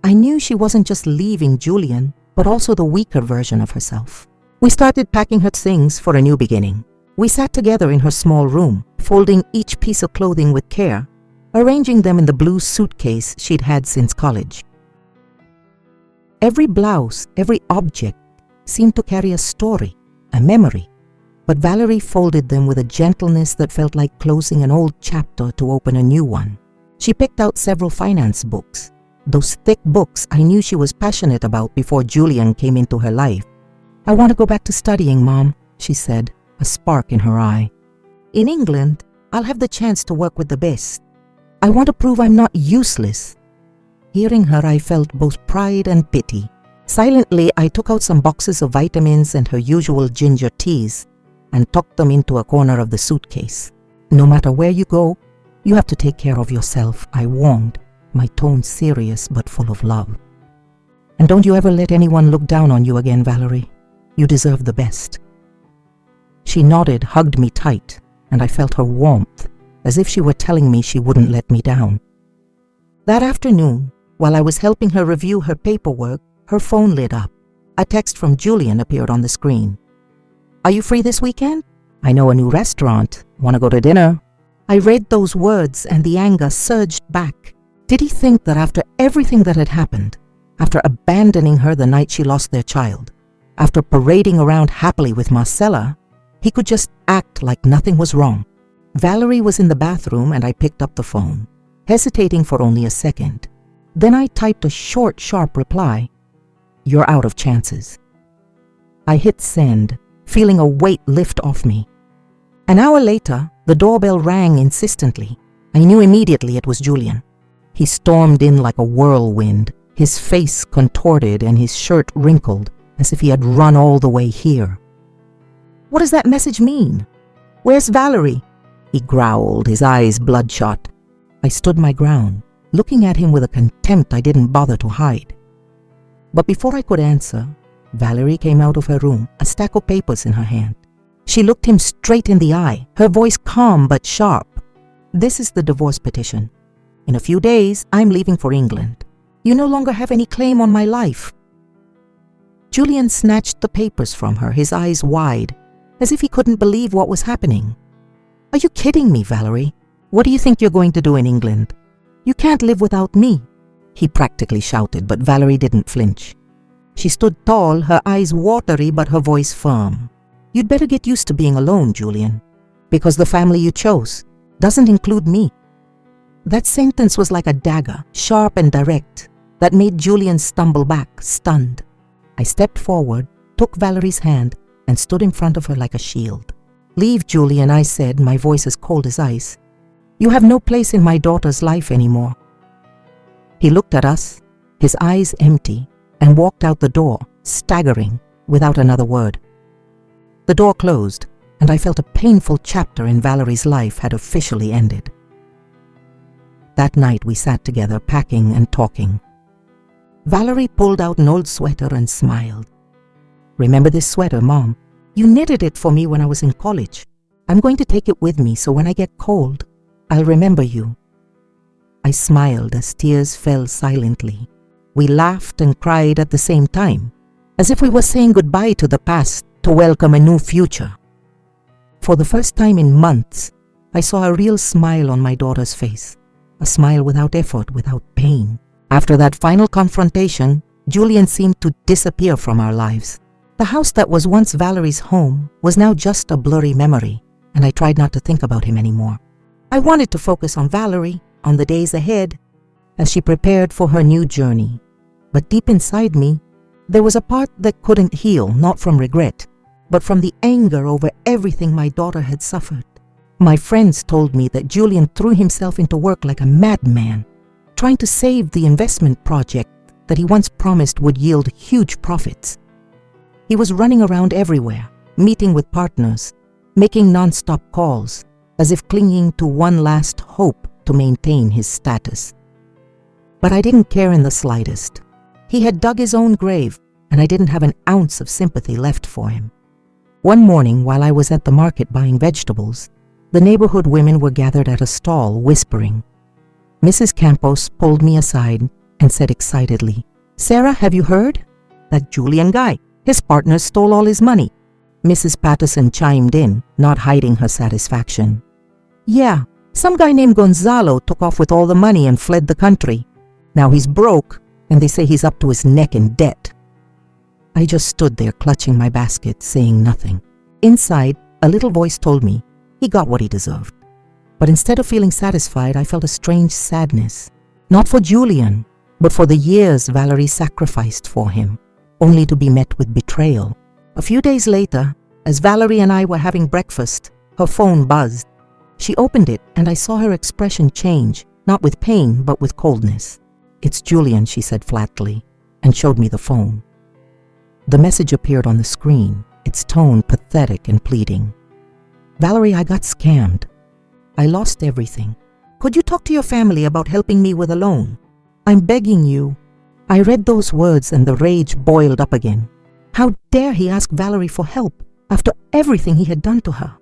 I knew she wasn't just leaving Julian, but also the weaker version of herself. We started packing her things for a new beginning. We sat together in her small room, folding each piece of clothing with care, arranging them in the blue suitcase she'd had since college. Every blouse, every object seemed to carry a story, a memory, but Valerie folded them with a gentleness that felt like closing an old chapter to open a new one. She picked out several finance books, those thick books I knew she was passionate about before Julian came into her life. "I want to go back to studying, Mom," she said, a spark in her eye. "In England, I'll have the chance to work with the best. I want to prove I'm not useless." Hearing her, I felt both pride and pity. Silently, I took out some boxes of vitamins and her usual ginger teas and tucked them into a corner of the suitcase. "No matter where you go, you have to take care of yourself," I warned, my tone serious but full of love. "And don't you ever let anyone look down on you again, Valerie. You deserve the best." She nodded, hugged me tight, and I felt her warmth, as if she were telling me she wouldn't let me down. That afternoon, while I was helping her review her paperwork, her phone lit up. A text from Julian appeared on the screen. "Are you free this weekend? I know a new restaurant. Want to go to dinner?" I read those words and the anger surged back. Did he think that after everything that had happened, after abandoning her the night she lost their child, after parading around happily with Marcella, he could just act like nothing was wrong? Valerie was in the bathroom and I picked up the phone, hesitating for only a second. Then I typed a short, sharp reply. "You're out of chances." I hit send, feeling a weight lift off me. An hour later, the doorbell rang insistently. I knew immediately it was Julian. He stormed in like a whirlwind, his face contorted and his shirt wrinkled, as if he had run all the way here. "What does that message mean? Where's Valerie?" he growled, his eyes bloodshot. I stood my ground, looking at him with a contempt I didn't bother to hide. But before I could answer, Valerie came out of her room, a stack of papers in her hand. She looked him straight in the eye, her voice calm but sharp. "This is the divorce petition. In a few days, I'm leaving for England. You no longer have any claim on my life." Julian snatched the papers from her, his eyes wide, as if he couldn't believe what was happening. "Are you kidding me, Valerie? What do you think you're going to do in England? You can't live without me," he practically shouted, but Valerie didn't flinch. She stood tall, her eyes watery but her voice firm. "You'd better get used to being alone, Julian, because the family you chose doesn't include me." That sentence was like a dagger, sharp and direct, that made Julian stumble back, stunned. I stepped forward, took Valerie's hand, and stood in front of her like a shield. "Leave, Julian," I said, my voice as cold as ice. "You have no place in my daughter's life anymore." He looked at us, his eyes empty, and walked out the door, staggering, without another word. The door closed, and I felt a painful chapter in Valerie's life had officially ended. That night we sat together, packing and talking. Valerie pulled out an old sweater and smiled. "Remember this sweater, Mom? You knitted it for me when I was in college. I'm going to take it with me so when I get cold, I'll remember you." I smiled as tears fell silently. We laughed and cried at the same time, as if we were saying goodbye to the past to welcome a new future. For the first time in months, I saw a real smile on my daughter's face, a smile without effort, without pain. After that final confrontation, Julian seemed to disappear from our lives. The house that was once Valerie's home was now just a blurry memory, and I tried not to think about him anymore. I wanted to focus on Valerie, on the days ahead, as she prepared for her new journey. But deep inside me, there was a part that couldn't heal, not from regret, but from the anger over everything my daughter had suffered. My friends told me that Julian threw himself into work like a madman, trying to save the investment project that he once promised would yield huge profits. He was running around everywhere, meeting with partners, making non-stop calls, as if clinging to one last hope to maintain his status. But I didn't care in the slightest. He had dug his own grave, and I didn't have an ounce of sympathy left for him. One morning, while I was at the market buying vegetables, the neighborhood women were gathered at a stall whispering. Mrs. Campos pulled me aside and said excitedly, "Sarah, have you heard? That Julian guy, his partners stole all his money." Mrs. Patterson chimed in, not hiding her satisfaction. "Yeah, some guy named Gonzalo took off with all the money and fled the country. Now he's broke, and they say he's up to his neck in debt." I just stood there clutching my basket, saying nothing. Inside, a little voice told me he got what he deserved. But instead of feeling satisfied, I felt a strange sadness. Not for Julian, but for the years Valerie sacrificed for him, only to be met with betrayal. A few days later, as Valerie and I were having breakfast, her phone buzzed. She opened it, and I saw her expression change, not with pain, but with coldness. "It's Julian," she said flatly, and showed me the phone. The message appeared on the screen, its tone pathetic and pleading. "Valerie, I got scammed. I lost everything. Could you talk to your family about helping me with a loan? I'm begging you." I read those words and the rage boiled up again. How dare he ask Valerie for help after everything he had done to her?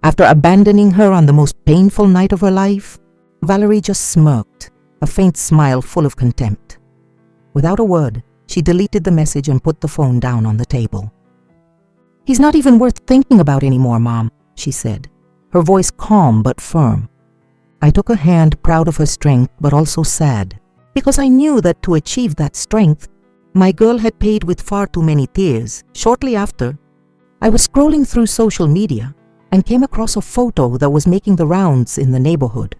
After abandoning her on the most painful night of her life, Valerie just smirked, a faint smile full of contempt. Without a word, she deleted the message and put the phone down on the table. "He's not even worth thinking about anymore, Mom," she said, her voice calm but firm. I took her hand, proud of her strength but also sad, because I knew that to achieve that strength, my girl had paid with far too many tears. Shortly after, I was scrolling through social media and came across a photo that was making the rounds in the neighborhood.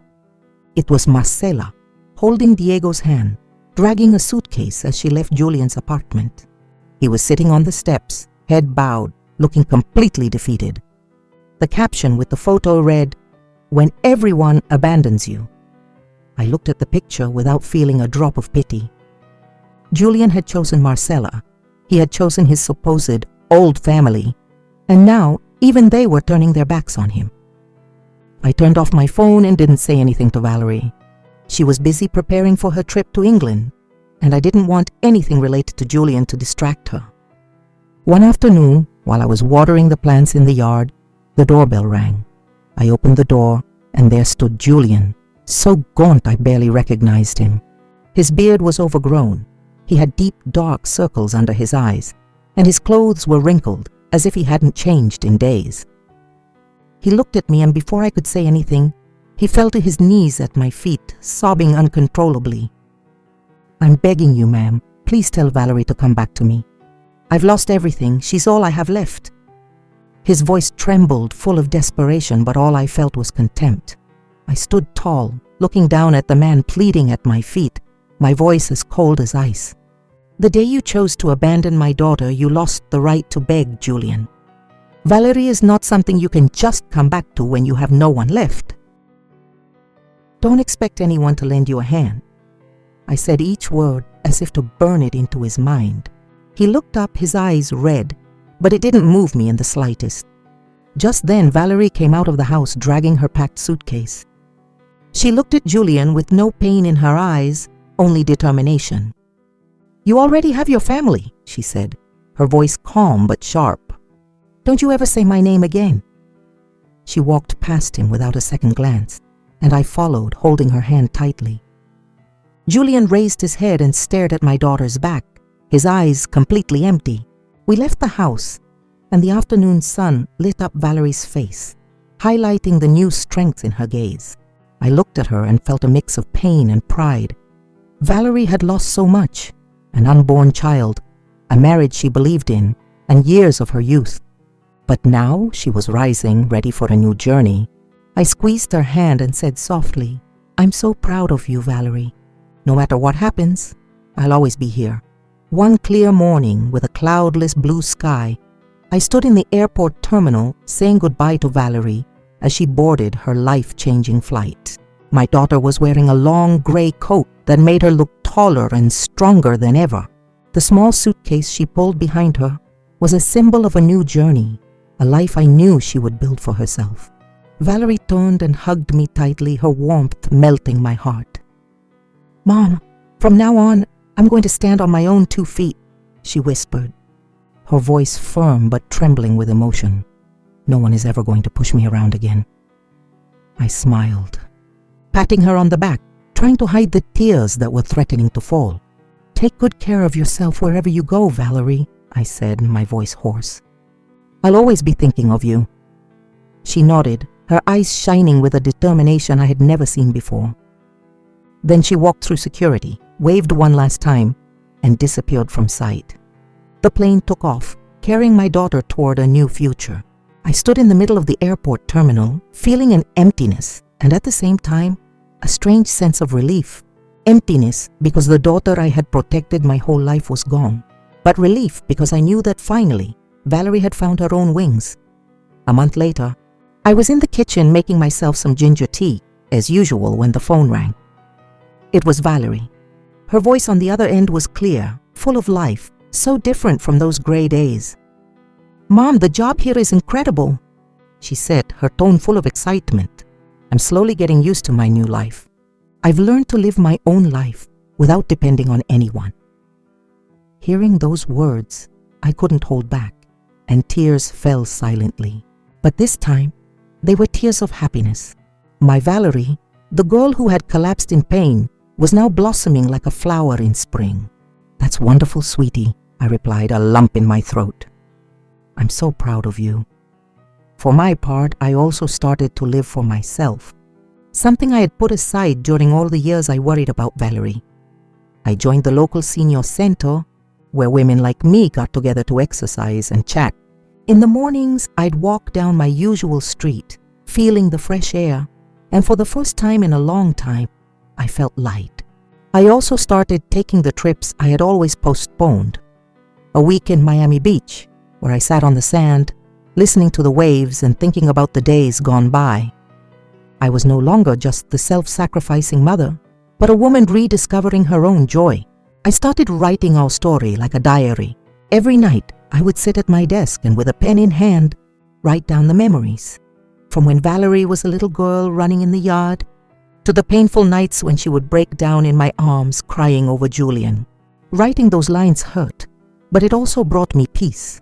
It was Marcela, holding Diego's hand, dragging a suitcase as she left Julian's apartment. He was sitting on the steps, head bowed, looking completely defeated. The caption with the photo read, "When everyone abandons you." I looked at the picture without feeling a drop of pity. Julian had chosen Marcela. He had chosen his supposed old family, and now even they were turning their backs on him. I turned off my phone and didn't say anything to Valerie. She was busy preparing for her trip to England, and I didn't want anything related to Julian to distract her. One afternoon, while I was watering the plants in the yard, the doorbell rang. I opened the door, and there stood Julian, so gaunt I barely recognized him. His beard was overgrown. He had deep, dark circles under his eyes, and his clothes were wrinkled, as if he hadn't changed in days. He looked at me, and before I could say anything, he fell to his knees at my feet, sobbing uncontrollably. "I'm begging you, ma'am, please tell Valerie to come back to me. I've lost everything. She's all I have left." His voice trembled, full of desperation, but all I felt was contempt. I stood tall, looking down at the man pleading at my feet, my voice as cold as ice. "The day you chose to abandon my daughter, you lost the right to beg, Julian. Valerie is not something you can just come back to when you have no one left. Don't expect anyone to lend you a hand." I said each word as if to burn it into his mind. He looked up, his eyes red, but it didn't move me in the slightest. Just then, Valerie came out of the house dragging her packed suitcase. She looked at Julian with no pain in her eyes, only determination. "You already have your family," she said, her voice calm but sharp. "Don't you ever say my name again." She walked past him without a second glance, and I followed, holding her hand tightly. Julian raised his head and stared at my daughter's back, his eyes completely empty. We left the house, and the afternoon sun lit up Valerie's face, highlighting the new strength in her gaze. I looked at her and felt a mix of pain and pride. Valerie had lost so much, an unborn child, a marriage she believed in, and years of her youth. But now she was rising, ready for a new journey. I squeezed her hand and said softly, "I'm so proud of you, Valerie. No matter what happens, I'll always be here." One clear morning, with a cloudless blue sky, I stood in the airport terminal saying goodbye to Valerie as she boarded her life-changing flight. My daughter was wearing a long gray coat that made her look taller and stronger than ever. The small suitcase she pulled behind her was a symbol of a new journey, a life I knew she would build for herself. Valerie turned and hugged me tightly, her warmth melting my heart. "Mom, from now on, I'm going to stand on my own 2 feet," she whispered, her voice firm but trembling with emotion. "No one is ever going to push me around again." I smiled, patting her on the back, trying to hide the tears that were threatening to fall. "Take good care of yourself wherever you go, Valerie," I said, my voice hoarse. "I'll always be thinking of you." She nodded, her eyes shining with a determination I had never seen before. Then she walked through security, waved one last time, and disappeared from sight. The plane took off, carrying my daughter toward a new future. I stood in the middle of the airport terminal, feeling an emptiness and at the same time, a strange sense of relief. Emptiness because the daughter I had protected my whole life was gone, but relief because I knew that finally, Valerie had found her own wings. A month later, I was in the kitchen making myself some ginger tea, as usual, when the phone rang. It was Valerie. Her voice on the other end was clear, full of life, so different from those gray days. "Mom, the job here is incredible," she said, her tone full of excitement. "I'm slowly getting used to my new life. I've learned to live my own life without depending on anyone." Hearing those words, I couldn't hold back, and tears fell silently. But this time, they were tears of happiness. My Valerie, the girl who had collapsed in pain, was now blossoming like a flower in spring. "That's wonderful, sweetie," I replied, a lump in my throat. "I'm so proud of you." For my part, I also started to live for myself, something I had put aside during all the years I worried about Valerie. I joined the local senior center, where women like me got together to exercise and chat. In the mornings, I'd walk down my usual street, feeling the fresh air, and for the first time in a long time, I felt light. I also started taking the trips I had always postponed. A week in Miami Beach, where I sat on the sand, listening to the waves and thinking about the days gone by. I was no longer just the self-sacrificing mother, but a woman rediscovering her own joy. I started writing our story like a diary. Every night, I would sit at my desk and with a pen in hand, write down the memories. From when Valerie was a little girl running in the yard, to the painful nights when she would break down in my arms crying over Julian. Writing those lines hurt, but it also brought me peace.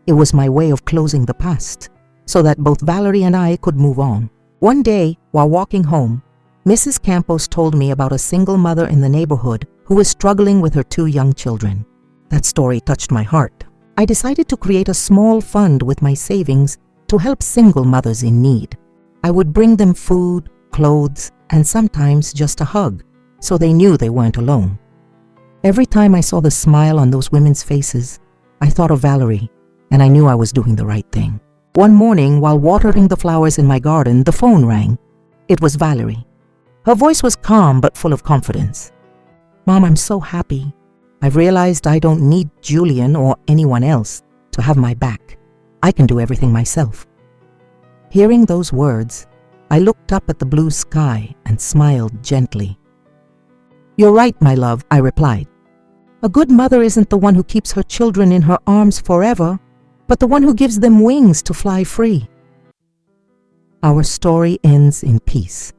It was my way of closing the past, so that both Valerie and I could move on. One day, while walking home, Mrs. Campos told me about a single mother in the neighborhood who was struggling with her 2 young children. That story touched my heart. I decided to create a small fund with my savings to help single mothers in need. I would bring them food, clothes, and sometimes just a hug, so they knew they weren't alone. Every time I saw the smile on those women's faces, I thought of Valerie, and I knew I was doing the right thing. One morning, while watering the flowers in my garden, the phone rang. It was Valerie. Her voice was calm but full of confidence. "Mom, I'm so happy. I've realized I don't need Julian or anyone else to have my back. I can do everything myself." Hearing those words, I looked up at the blue sky and smiled gently. "You're right, my love," I replied. "A good mother isn't the one who keeps her children in her arms forever, but the one who gives them wings to fly free." Our story ends in peace.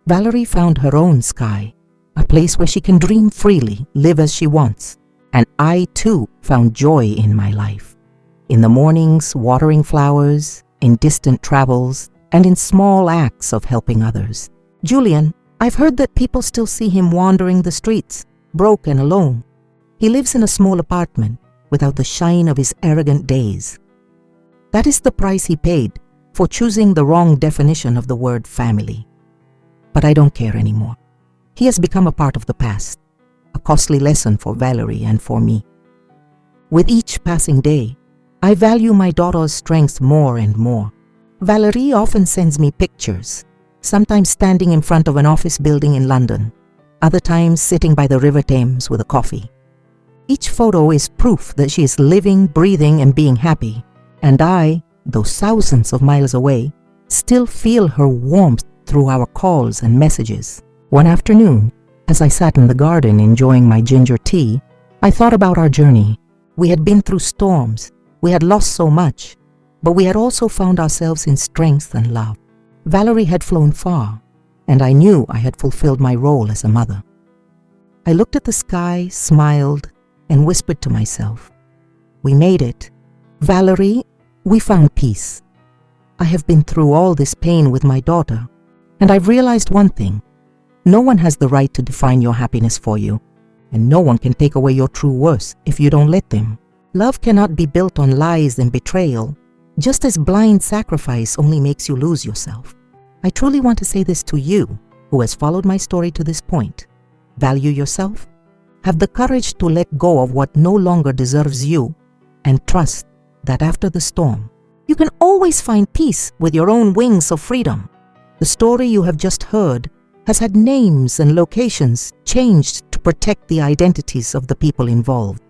Valerie found her own sky, a place where she can dream freely, live as she wants. And I, too, found joy in my life. In the mornings, watering flowers, in distant travels, and in small acts of helping others. Julian, I've heard that people still see him wandering the streets, broke and alone. He lives in a small apartment, without the shine of his arrogant days. That is the price he paid for choosing the wrong definition of the word family. But I don't care anymore. He has become a part of the past, a costly lesson for Valerie and for me. With each passing day, I value my daughter's strength more and more. Valerie often sends me pictures, sometimes standing in front of an office building in London, other times sitting by the River Thames with a coffee. Each photo is proof that she is living, breathing, and being happy. And I, though thousands of miles away, still feel her warmth through our calls and messages. One afternoon, as I sat in the garden enjoying my ginger tea, I thought about our journey. We had been through storms. We had lost so much. but we had also found ourselves in strength and love. Valerie had flown far, and I knew I had fulfilled my role as a mother. I looked at the sky, smiled, and whispered to myself, "We made it. Valerie, we found peace." I have been through all this pain with my daughter, and I've realized one thing. No one has the right to define your happiness for you, and no one can take away your true worth if you don't let them. Love cannot be built on lies and betrayal, just as blind sacrifice only makes you lose yourself. I truly want to say this to you, who has followed my story to this point. Value yourself, have the courage to let go of what no longer deserves you, and trust that after the storm, you can always find peace with your own wings of freedom. The story you have just heard has had names and locations changed to protect the identities of the people involved.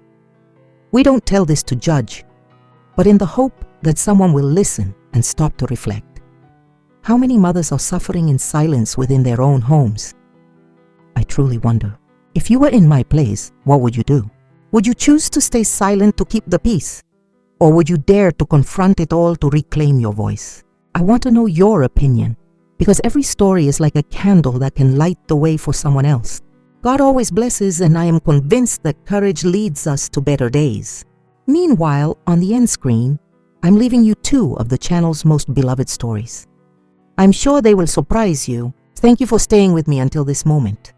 We don't tell this to judge, but in the hope that someone will listen and stop to reflect. How many mothers are suffering in silence within their own homes? I truly wonder, if you were in my place, what would you do? Would you choose to stay silent to keep the peace? Or would you dare to confront it all to reclaim your voice? I want to know your opinion, because every story is like a candle that can light the way for someone else. God always blesses, and I am convinced that courage leads us to better days. Meanwhile, on the end screen, I'm leaving you 2 of the channel's most beloved stories. I'm sure they will surprise you. Thank you for staying with me until this moment.